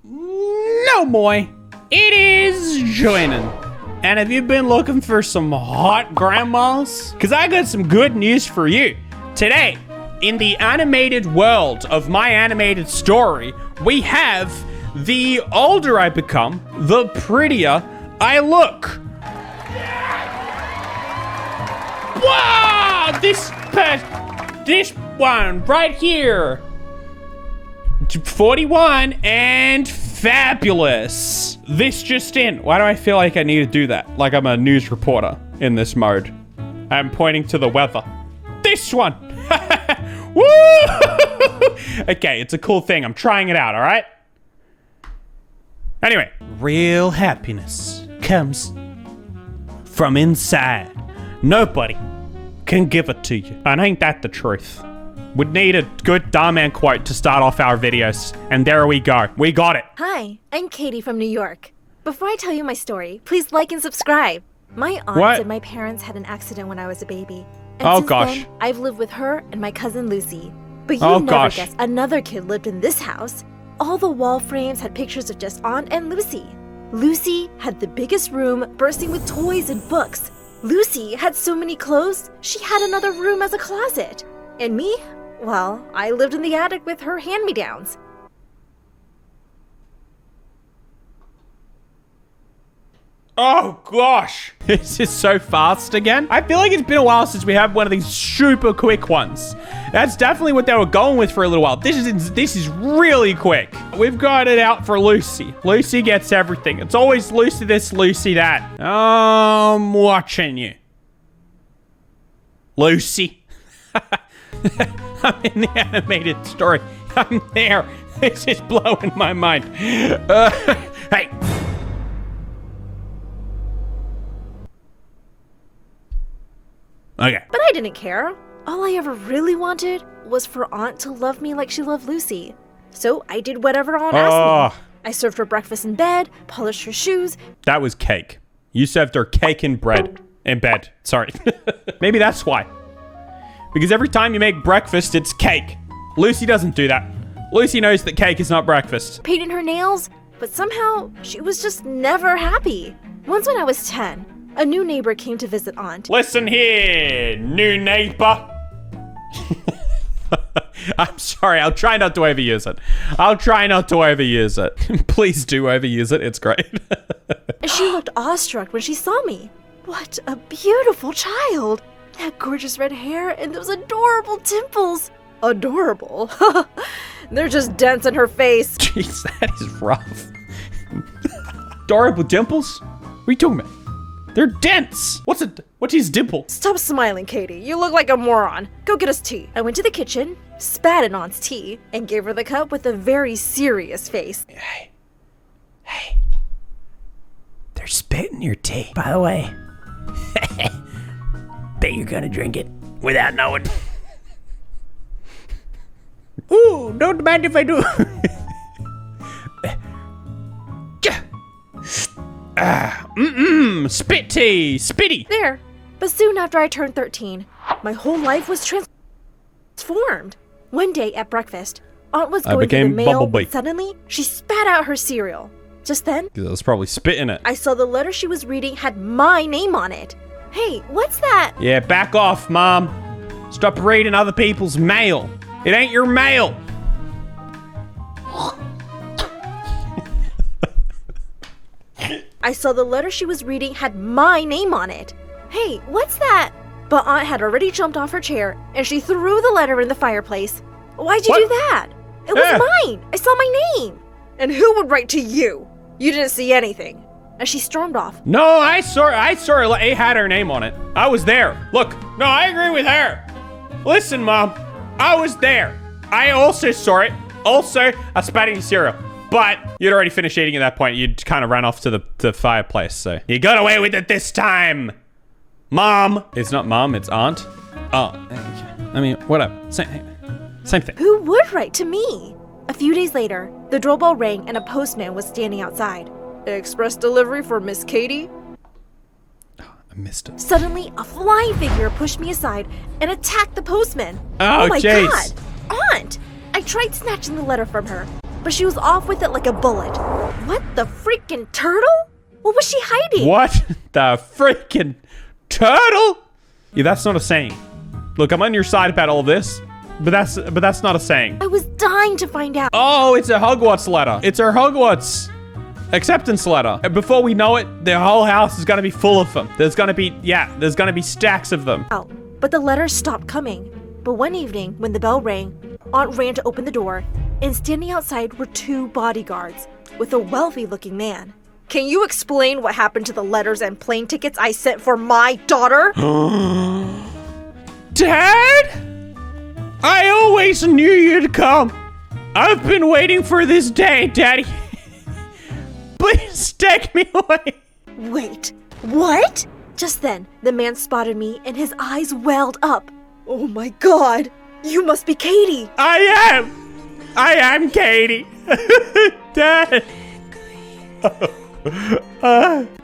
No, boy. It is Joinen. And have you been looking for some hot grandmas? Because I got some good news for you. Today, in the animated world of my animated story, we have the older I become, the prettier I look. Wow! This one right here. 41 and fabulous. This just in. Why do I feel like I need to do that? Like I'm a news reporter in this mode. I'm pointing to the weather. This one. Woo! Okay, it's a cool thing. I'm trying it out, all right? Anyway, real happiness comes from inside. Nobody can give it to you. And ain't that the truth? We'd need a good dumb man quote to start off our videos. And there we go. We got it. Hi, I'm Katie from New York. Before I tell you my story, please like and subscribe. My aunt said my parents had an accident when I was a baby. And since then, I've lived with her and my cousin Lucy. But you never guess another kid lived in this house. All the wall frames had pictures of just Aunt and Lucy. Lucy had the biggest room bursting with toys and books. Lucy had so many clothes, she had another room as a closet. And me? Well, I lived in the attic with her hand-me-downs. Oh gosh, this is so fast again. I feel like it's been a while since we had one of these super quick ones. That's definitely what they were going with for a little while. This is really quick. We've got it out for Lucy. Lucy gets everything. It's always Lucy this, Lucy that. I'm watching you. Lucy. I'm in the animated story. I'm there. This is blowing my mind. Hey. Okay. But I didn't care. All I ever really wanted was for Aunt to love me like she loved Lucy. So I did whatever Aunt asked me. I served her breakfast in bed, polished her shoes. That was cake. You served her cake and bread. In bed. Sorry. Maybe that's why. Because every time you make breakfast, it's cake. Lucy doesn't do that. Lucy knows that cake is not breakfast. Painted her nails, but somehow she was just never happy. Once when I was 10, a new neighbor came to visit Aunt. Listen here, new neighbor. I'm sorry, I'll try not to overuse it. Please do overuse it, it's great. She looked awestruck when she saw me. What a beautiful child. That gorgeous red hair and those adorable dimples. Adorable? They're just dents in her face. Jeez, that is rough. Adorable dimples? What are you talking about? They're dents. What's his dimple? Stop smiling, Katie. You look like a moron. Go get us tea. I went to the kitchen, spat in Aunt's tea, and gave her the cup with a very serious face. Hey. They're spitting your tea. By the way. Bet you're gonna drink it without knowing. Ooh, don't mind if I do. Spit tea, spitty. There. But soon after I turned 13, my whole life was transformed. One day at breakfast, Aunt was going through the mail when suddenly she spat out her cereal. Just then, it was probably spit in it. I saw the letter she was reading had my name on it. Hey, what's that? Yeah, back off, Mom. Stop reading other people's mail. It ain't your mail. I saw the letter she was reading had my name on it. Hey, what's that? But Aunt had already jumped off her chair, and she threw the letter in the fireplace. Why'd you do that? It was mine. I saw my name. And who would write to you? You didn't see anything. And she stormed off. No, I saw her. It had her name on it. I was there. Look, no, I agree with her. Listen, Mom, I was there. I also saw it. Also, I spat in your cereal. But you'd already finished eating at that point. You'd kind of ran off to the fireplace, so. You got away with it this time, Mom. It's not Mom, it's Aunt. Oh, I mean, whatever. Same thing. Who would write to me? A few days later, the doorbell rang and a postman was standing outside. Express delivery for Miss Katie? I missed it. Suddenly, a flying figure pushed me aside and attacked the postman. Oh my God! Aunt! I tried snatching the letter from her, but she was off with it like a bullet. What the freaking turtle? What was she hiding? What the freaking turtle? Yeah, that's not a saying. Look, I'm on your side about all this, but that's not a saying. I was dying to find out. Oh, it's a Hogwarts letter. It's her Hogwarts acceptance letter. And before we know it, the whole house is gonna be full of them. There's gonna be stacks of them. Oh, but the letters stopped coming. But one evening, when the bell rang, Aunt ran to open the door, and standing outside were 2 bodyguards with a wealthy-looking man. Can you explain what happened to the letters and plane tickets I sent for my daughter? Dad? I always knew you'd come. I've been waiting for this day, Daddy. Please take me away. Wait, what? Just then, the man spotted me and his eyes welled up. Oh my god, you must be Katie. I am Katie. Dad.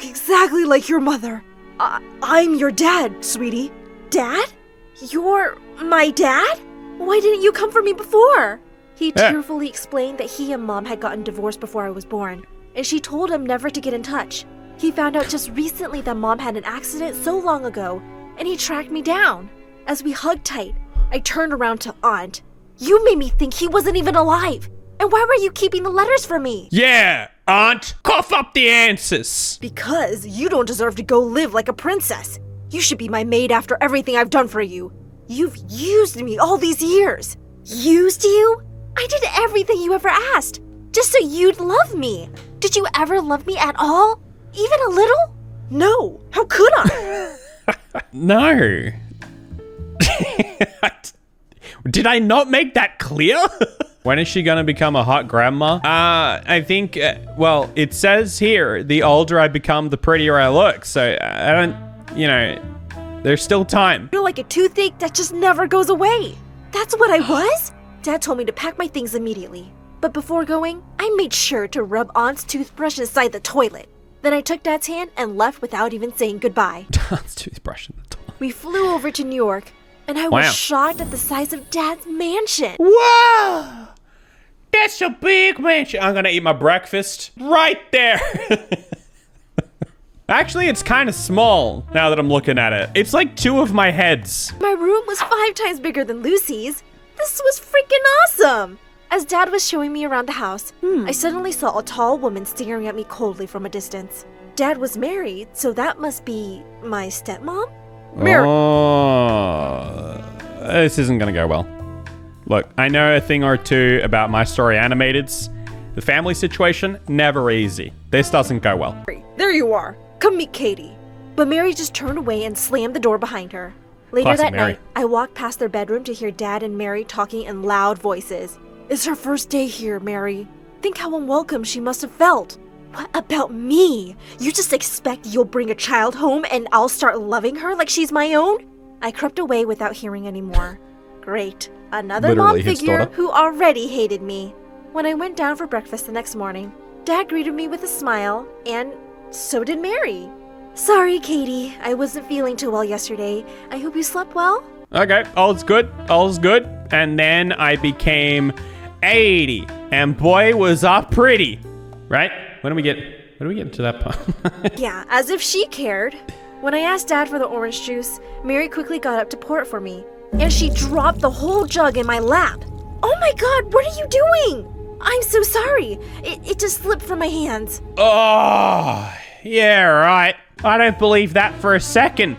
Exactly like your mother. I'm your dad, sweetie. Dad? You're my dad? Why didn't you come for me before? He tearfully explained that he and Mom had gotten divorced before I was born, and she told him never to get in touch. He found out just recently that Mom had an accident so long ago, and he tracked me down. As we hugged tight, I turned around to Aunt. You made me think he wasn't even alive. And why were you keeping the letters from me? Yeah, Aunt, cough up the answers. Because you don't deserve to go live like a princess. You should be my maid after everything I've done for you. You've used me all these years. Used you? I did everything you ever asked, just so you'd love me. Did you ever love me at all? Even a little? No. How could I? No. Did I not make that clear? When is she gonna become a hot grandma? I think, well, it says here, the older I become, the prettier I look. So I don't, you know, there's still time. You're like a toothache that just never goes away. That's what I was? Dad told me to pack my things immediately. But before going, I made sure to rub Aunt's toothbrush inside the toilet. Then I took Dad's hand and left without even saying goodbye. Aunt's toothbrush in the toilet. We flew over to New York, and I was shocked at the size of Dad's mansion. Wow! That's a big mansion. I'm gonna eat my breakfast right there. Actually, it's kind of small now that I'm looking at it. It's like 2 of my heads. My room was 5 times bigger than Lucy's. This was freaking awesome. As Dad was showing me around the house, I suddenly saw a tall woman staring at me coldly from a distance. Dad was married, so that must be my stepmom? Oh, this isn't gonna go well. Look, I know a thing or two about My Story Animateds. The family situation, never easy. This doesn't go well. There you are. Come meet Katie. But Mary just turned away and slammed the door behind her. Later Classic that Mary. night, I walked past their bedroom to hear Dad and Mary talking in loud voices. It's her first day here, Mary. Think how unwelcome she must have felt. What about me? You just expect you'll bring a child home and I'll start loving her like she's my own? I crept away without hearing any more. Great. Another Literally mom his figure daughter. who already hated me. When I went down for breakfast the next morning, Dad greeted me with a smile, and so did Mary. Sorry, Katie. I wasn't feeling too well yesterday. I hope you slept well? Okay, all's good, all's good. And then I became 80, and boy was I pretty, right? When do we get to that part? Yeah, as if she cared. When I asked Dad for the orange juice, Mary quickly got up to pour it for me, and she dropped the whole jug in my lap. Oh my god, what are you doing? I'm so sorry. It just slipped from my hands. Oh, yeah, right. I don't believe that for a second,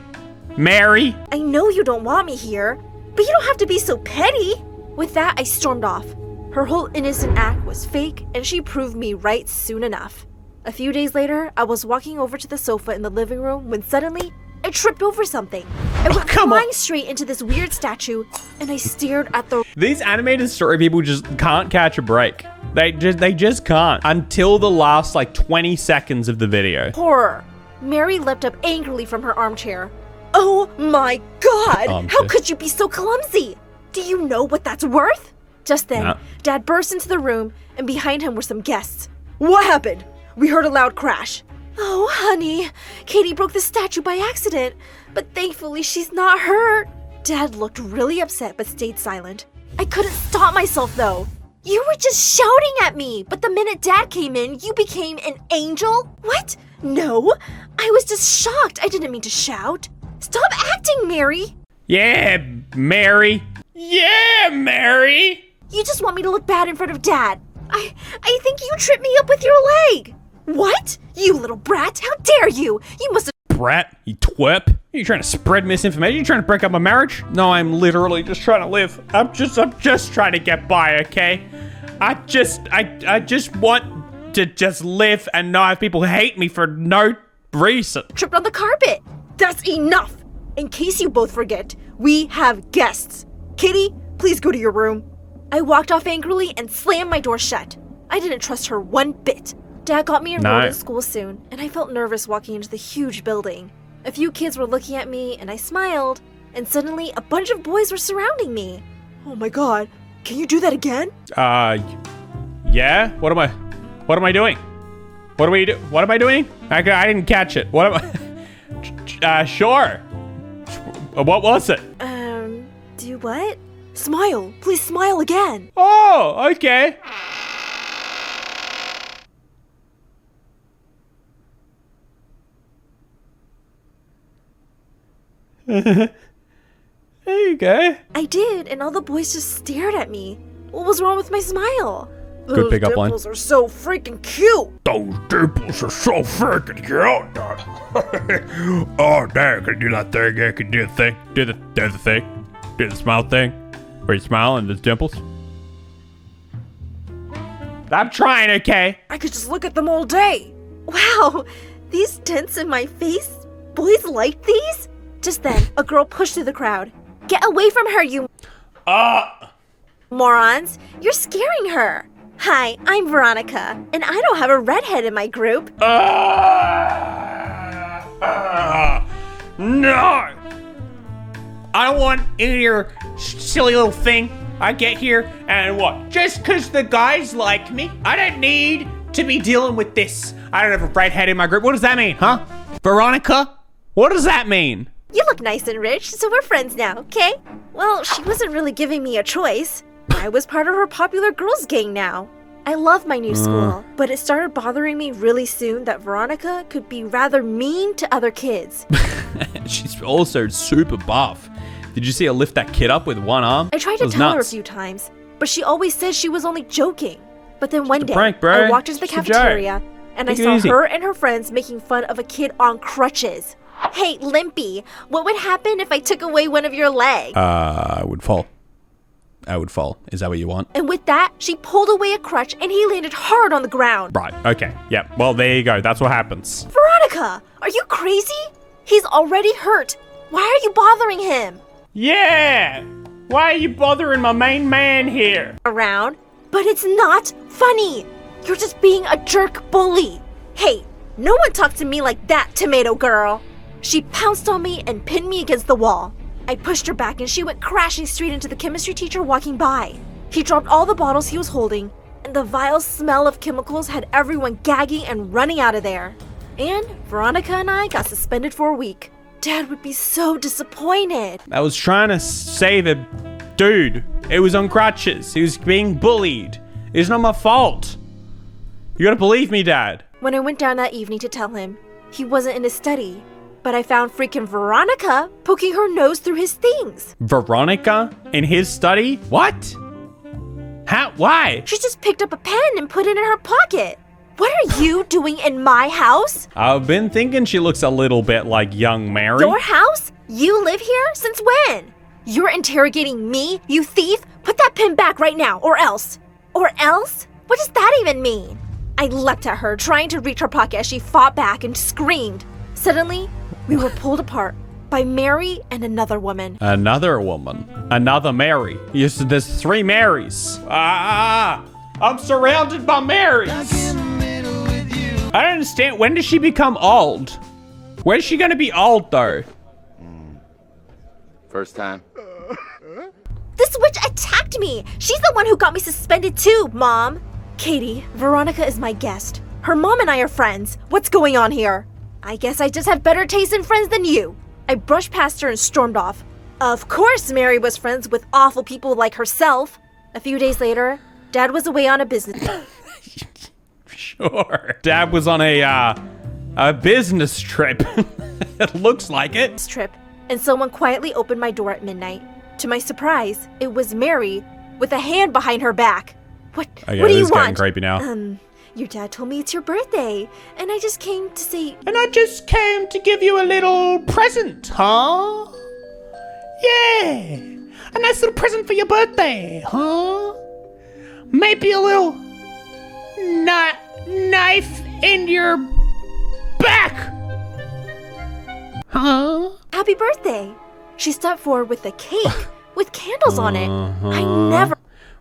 Mary. I know you don't want me here, but you don't have to be so petty. With that, I stormed off. Her whole innocent act was fake, and she proved me right soon enough. A few days later, I was walking over to the sofa in the living room when suddenly, I tripped over something. I went flying straight into this weird statue, and I stared at the... These animated story people just can't catch a break. They just can't until the last like 20 seconds of the video. horror. Mary leapt up angrily from her armchair. Oh my god! How could you be so clumsy? Do you know what that's worth? Just then, Dad burst into the room, and behind him were some guests. What happened? We heard a loud crash. Oh, honey, Katie broke the statue by accident, but thankfully she's not hurt. Dad looked really upset but stayed silent. I couldn't stop myself though. You were just shouting at me, but the minute Dad came in, you became an angel? What? No, I was just shocked. I didn't mean to shout. Stop acting, Mary. Yeah, Mary. Yeah, Mary. You just want me to look bad in front of Dad. I think you tripped me up with your leg. What? You little brat, how dare you? You must have— Brat, you twip. Are you trying to spread misinformation? Are you trying to break up my marriage? No, I'm literally just trying to live. I'm just trying to get by, okay? I just want to just live and not have people hate me for no reason. Tripped on the carpet. That's enough. In case you both forget, we have guests. Kitty, please go to your room. I walked off angrily and slammed my door shut. I didn't trust her one bit. Dad got me enrolled in school soon, and I felt nervous walking into the huge building. A few kids were looking at me, and I smiled, and suddenly a bunch of boys were surrounding me. Oh my god, can you do that again? Yeah? What am I doing? What am I doing? I didn't catch it. What am I? Sure. What was it? Do what? Smile. Please smile again. Oh, okay. There you go. I did, and all the boys just stared at me. What was wrong with my smile? Good pickup line. Those dimples are so freaking cute. Those dimples are so freaking cute. Oh, Dad, can you do that thing? Yeah, can you do the thing? Do the thing. Do the smile thing. Where you smile and there's dimples. I'm trying, okay? I could just look at them all day. Wow, these dents in my face? Boys like these? Just then, a girl pushed through the crowd. Get away from her, you morons. You're scaring her. Hi, I'm Veronica, and I don't have a redhead in my group. No! I don't want any of your silly little thing. I get here and what? Just because the guys like me, I don't need to be dealing with this. I don't have a redhead in my group. What does that mean, huh? Veronica? What does that mean? You look nice and rich, so we're friends now, okay? Well, she wasn't really giving me a choice. I was part of her popular girls gang now. I love my new school, but it started bothering me really soon that Veronica could be rather mean to other kids. She's also super buff. Did you see her lift that kid up with one arm? I tried to tell her a few times, but she always says she was only joking. But then one day, prank, bro. I walked into the cafeteria, and I saw her and her friends making fun of a kid on crutches. Hey, Limpy, what would happen if I took away one of your legs? I would fall. Is that what you want? And with that, she pulled away a crutch and he landed hard on the ground. Right, okay. Yep, well, there you go. That's what happens. Veronica, are you crazy? He's already hurt. Why are you bothering him? Yeah! Why are you bothering my main man here? Around, but it's not funny. You're just being a jerk bully. Hey, no one talked to me like that, tomato girl. She pounced on me and pinned me against the wall. I pushed her back and she went crashing straight into the chemistry teacher walking by. He dropped all the bottles he was holding, and the vile smell of chemicals had everyone gagging and running out of there. And Veronica and I got suspended for a week. Dad would be so disappointed. I was trying to say the dude. It was on crutches. He was being bullied. It's not my fault. You gotta believe me, Dad. When I went down that evening to tell him, he wasn't in his study. But I found freaking Veronica poking her nose through his things. Veronica? In his study? What? How? Why? She just picked up a pen and put it in her pocket. What are you doing in my house? I've been thinking she looks a little bit like young Mary. Your house? You live here? Since when? You're interrogating me, you thief? Put that pen back right now, or else. Or else? What does that even mean? I leapt at her, trying to reach her pocket as she fought back and screamed. Suddenly, we were pulled apart by Mary and another woman. Another woman? Another Mary? Yes, there's 3 Marys. I'm surrounded by Marys. I don't understand. When does she become old? When's she gonna be old, though? First time. This witch attacked me. She's the one who got me suspended too, Mom. Katie, Veronica is my guest. Her mom and I are friends. What's going on here? I guess I just have better taste in friends than you. I brushed past her and stormed off. Of course Mary was friends with awful people like herself. A few days later, Dad was away on a business. Sure. Dad was on a business trip. It looks like it. Trip, and someone quietly opened my door at midnight. To my surprise, it was Mary with a hand behind her back. What do you want? This is getting creepy now. Your dad told me it's your birthday, and I just came to say... And I just came to give you a little present, huh? Yeah, a nice little present for your birthday, huh? Maybe a little knife in your back, huh? Happy birthday. She stepped forward with a cake with candles on it. I never...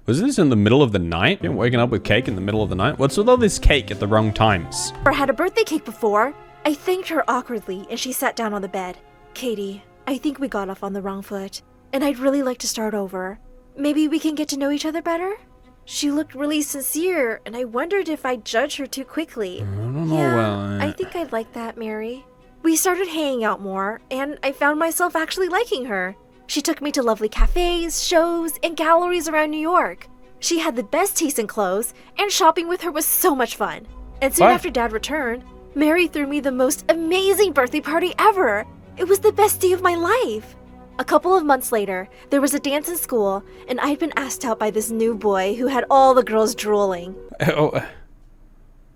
Was this in the middle of the night? You're waking up with cake in the middle of the night? What's with all this cake at the wrong times? Never had a birthday cake before. I thanked her awkwardly, and she sat down on the bed. Katie, I think we got off on the wrong foot, and I'd really like to start over. Maybe we can get to know each other better? She looked really sincere, and I wondered if I'd judge her too quickly. I don't know. Yeah, I think I'd like that, Mary. We started hanging out more, and I found myself actually liking her. She took me to lovely cafes, shows, and galleries around New York. She had the best taste in clothes, and shopping with her was so much fun. And soon after Dad returned, Mary threw me the most amazing birthday party ever. It was the best day of my life. A couple of months later, there was a dance in school, and I'd been asked out by this new boy who had all the girls drooling.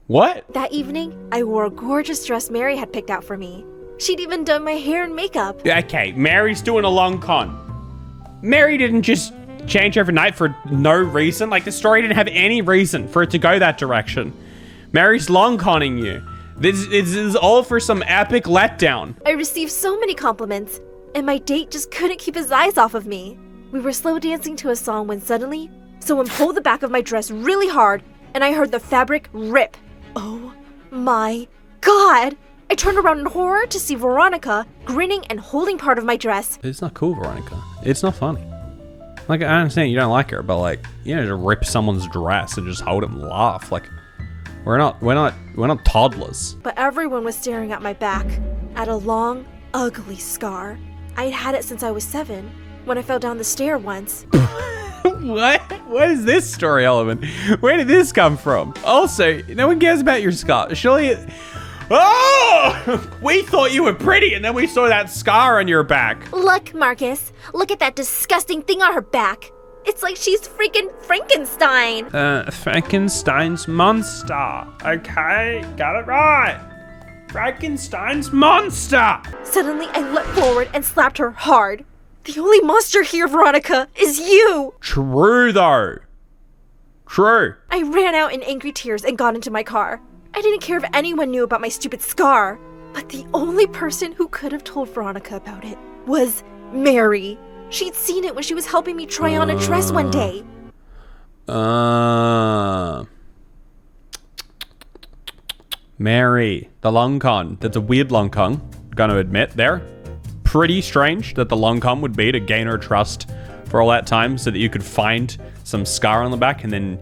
What? That evening, I wore a gorgeous dress Mary had picked out for me. She'd even done my hair and makeup. Okay, Mary's doing a long con. Mary didn't just change overnight for no reason. Like, the story didn't have any reason for it to go that direction. Mary's long conning you. This is all for some epic letdown. I received so many compliments, and my date just couldn't keep his eyes off of me. We were slow dancing to a song when suddenly, someone pulled the back of my dress really hard, and I heard the fabric rip. Oh my God! I turned around in horror to see Veronica grinning and holding part of my dress. It's not cool, Veronica. It's not funny. Like, I understand you don't like her, but like, you know, to rip someone's dress and just hold it and laugh. Like, we're not toddlers. But everyone was staring at my back, at a long, ugly scar. I'd had it since I was 7, when I fell down the stair once. What? What is this story element? Where did this come from? Also, no one cares about your scar. Surely Oh! We thought you were pretty, and then we saw that scar on your back. Look, Marcus. Look at that disgusting thing on her back. It's like she's freaking Frankenstein. Frankenstein's monster. Okay, got it right. Frankenstein's monster. Suddenly, I leapt forward and slapped her hard. The only monster here, Veronica, is you. True, though. True. I ran out in angry tears and got into my car. I didn't care if anyone knew about my stupid scar. But the only person who could have told Veronica about it was Mary. She'd seen it when she was helping me try on a dress one day. Mary, the long con. That's a weird long con, gonna admit there. Pretty strange that the long con would be to gain her trust for all that time so that you could find some scar on the back and then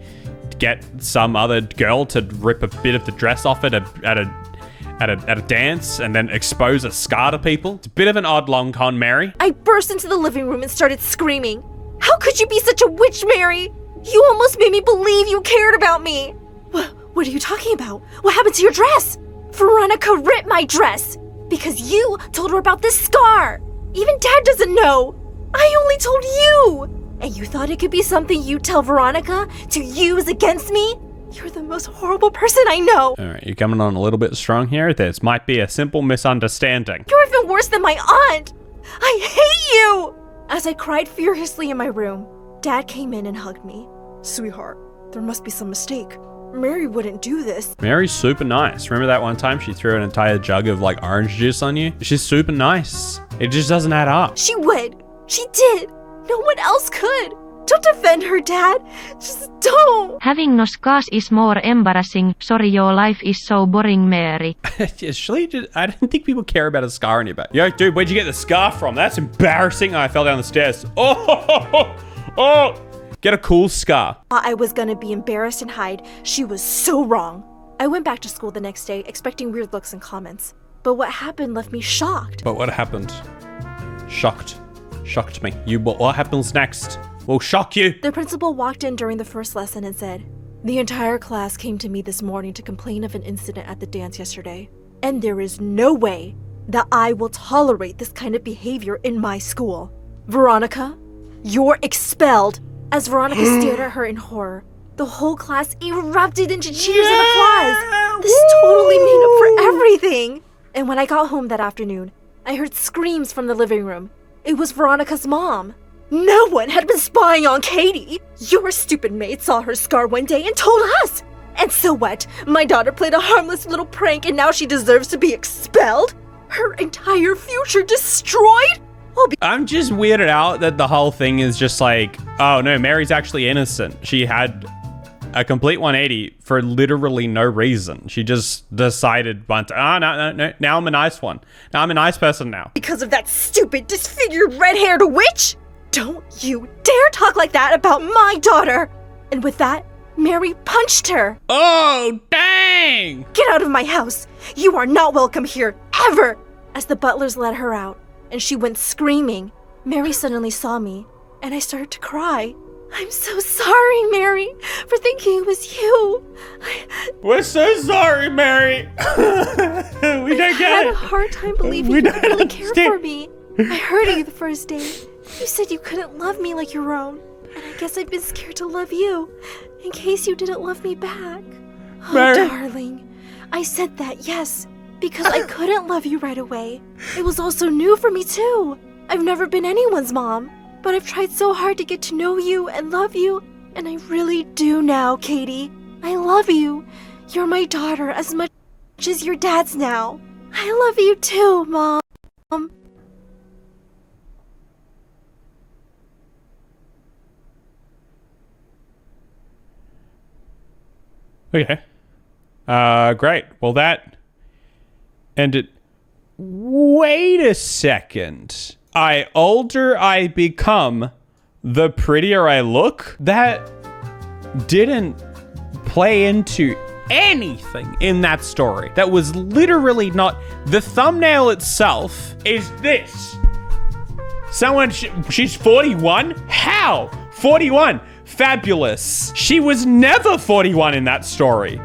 get some other girl to rip a bit of the dress off at a dance and then expose a scar to people. It's a bit of an odd long con, Mary. I burst into the living room and started screaming. How could you be such a witch, Mary? You almost made me believe you cared about me. What are you talking about? What happened to your dress? Veronica ripped my dress because you told her about this scar. Even Dad doesn't know. I only told you. And you thought it could be something you'd tell Veronica to use against me? You're the most horrible person I know. All right, you're coming on a little bit strong here. This might be a simple misunderstanding. You're even worse than my aunt. I hate you. As I cried furiously in my room, Dad came in and hugged me. Sweetheart, there must be some mistake. Mary wouldn't do this. Mary's super nice. Remember that one time she threw an entire jug of like orange juice on you? She's super nice. It just doesn't add up. She would. She did. No one else could. Don't defend her, Dad. Just don't. Having no scars is more embarrassing. Sorry, your life is so boring, Mary. I didn't think people care about a scar on your back. Yo, dude, where'd you get the scar from? That's embarrassing. I fell down the stairs. Oh. Get a cool scar. I was gonna be embarrassed and hide. She was so wrong. I went back to school the next day, expecting weird looks and comments. But what happened left me shocked. But what happened? Shocked me. What happens next? will shock you. The principal walked in during the first lesson and said, "The entire class came to me this morning to complain of an incident at the dance yesterday. And there is no way that I will tolerate this kind of behavior in my school. Veronica, you're expelled." As Veronica stared at her in horror, the whole class erupted into cheers and applause. This totally made up for everything. And when I got home that afternoon, I heard screams from the living room. It was Veronica's mom. No one had been spying on Katie. Your stupid maid saw her scar one day and told us. And so what? My daughter played a harmless little prank and now she deserves to be expelled? Her entire future destroyed? I'm just weirded out that the whole thing is just like, oh no, Mary's actually innocent. She had a complete 180 for literally no reason. She just decided no, now I'm a nice one. Now I'm a nice person now. Because of that stupid, disfigured, red-haired witch? Don't you dare talk like that about my daughter! And with that, Mary punched her. Oh, dang! Get out of my house! You are not welcome here, ever! As the butlers led her out, and she went screaming, Mary suddenly saw me, and I started to cry. I'm so sorry, Mary, for thinking it was you. We're so sorry, Mary. We don't get it. I had a hard time believing you could really care for me. I heard you the first day. You said you couldn't love me like your own, and I guess I've been scared to love you, in case you didn't love me back. Oh, Mary. Darling, I said that, yes, because I couldn't love you right away. It was also new for me, too. I've never been anyone's mom, but I've tried so hard to get to know you and love you, and I really do now, Katie. I love you. You're my daughter as much as your dad's now. I love you too, Mom. Okay. Great. Well, that ended. Wait a second. Older I become, the prettier I look? That didn't play into anything in that story. That was literally not. The thumbnail itself is this. Someone, she's 41? How? 41. Fabulous. She was never 41 in that story.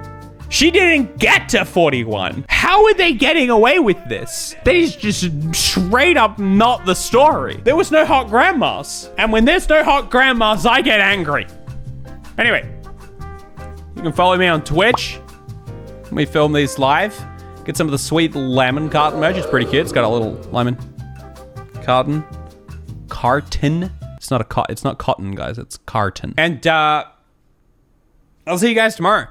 She didn't get to 41. How are they getting away with this? That is just straight up not the story. There was no hot grandmas. And when there's no hot grandmas, I get angry. Anyway, you can follow me on Twitch. We film these live. Get some of the sweet lemon carton merch. It's pretty cute. It's got a little lemon carton. Carton. It's not cotton, guys. It's carton. And I'll see you guys tomorrow.